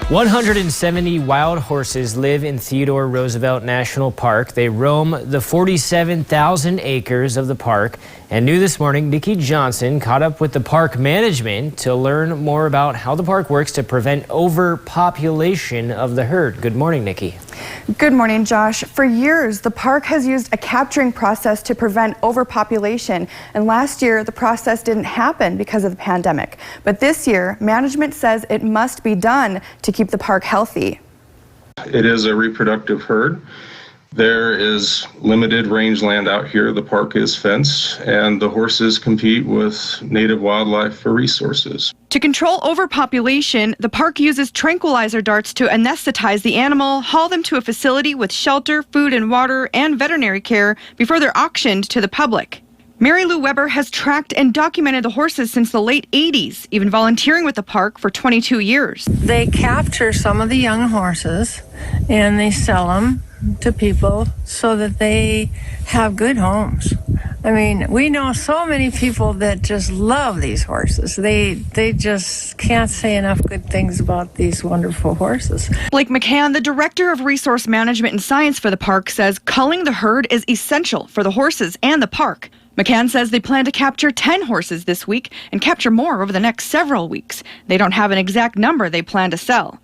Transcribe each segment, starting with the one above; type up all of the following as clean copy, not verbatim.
170 wild horses live in Theodore Roosevelt National Park. They roam the 47,000 acres of the park. And new this morning, Nikki Johnson caught up with the park management to learn more about how the park works to prevent overpopulation of the herd. Good morning, Nikki. Good morning, Josh. For years, the park has used a capturing process to prevent overpopulation. And last year, the process didn't happen because of the pandemic. But this year, management says it must be done to keep the park healthy. It is a reproductive herd. There is limited rangeland out here. The park is fenced, and the horses compete with native wildlife for resources. To control overpopulation, the park uses tranquilizer darts to anesthetize the animal, haul them to a facility with shelter, food and water, and veterinary care before they're auctioned to the public. Mary Lou Weber has tracked and documented the horses since the late 80s, even volunteering with the park for 22 years. They capture some of the young horses and they sell them to people so that they have good homes. I mean, we know so many people that just love these horses. They just can't say enough good things about these wonderful horses. Blake McCann, the director of resource management and science for the park, says culling the herd is essential for the horses and the park. McCann says they plan to capture 10 horses this week and capture more over the next several weeks. They don't have an exact number they plan to sell.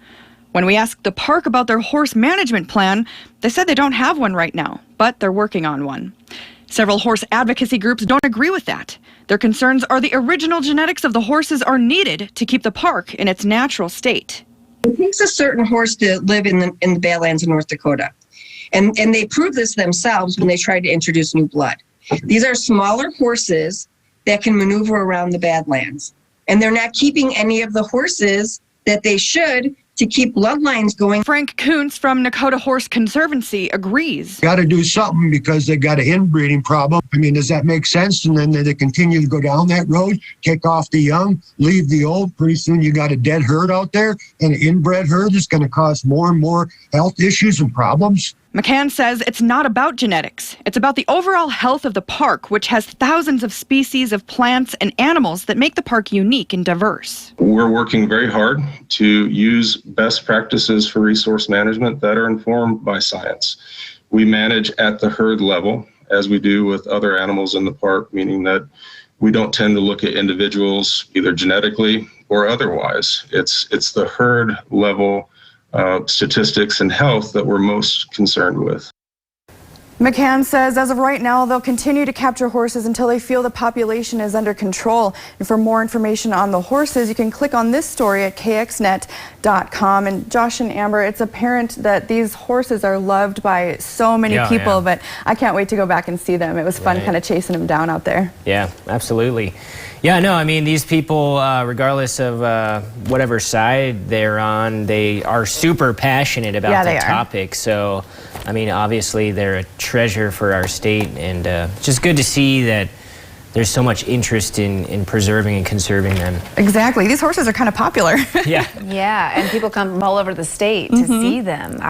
When we asked the park about their horse management plan, they said they don't have one right now, but they're working on one. Several horse advocacy groups don't agree with that. Their concerns are the original genetics of the horses are needed to keep the park in its natural state. It takes a certain horse to live in the Badlands of North Dakota. And they prove this themselves when they try to introduce new blood. These are smaller horses that can maneuver around the Badlands. And they're not keeping any of the horses that they should to keep bloodlines going. Frank Kuntz from Nakota Horse Conservancy agrees. Got to do something because they got an inbreeding problem. I mean, does that make sense? And then they continue to go down that road, take off the young, leave the old. Pretty soon you got a dead herd out there, and an inbred herd is going to cause more and more health issues and problems. McCann says it's not about genetics. It's about the overall health of the park, which has thousands of species of plants and animals that make the park unique and diverse. We're working very hard to use best practices for resource management that are informed by science. We manage at the herd level, as we do with other animals in the park, meaning that we don't tend to look at individuals either genetically or otherwise. It's the herd level statistics and health that we're most concerned with. McCann says as of right now, they'll continue to capture horses until they feel the population is under control. And for more information on the horses, you can click on this story at kxnet.com. And Josh and Amber, it's apparent that these horses are loved by so many people, but I can't wait to go back and see them. It was fun kind of chasing them down out there. Yeah, absolutely. Yeah, no, I mean, these people, regardless of whatever side they're on, they are super passionate about the topic. So, I mean, obviously they're a treasure for our state, and just good to see that there's so much interest in preserving and conserving them. Exactly. These horses are kind of popular. Yeah. Yeah, and people come from all over the state to see them.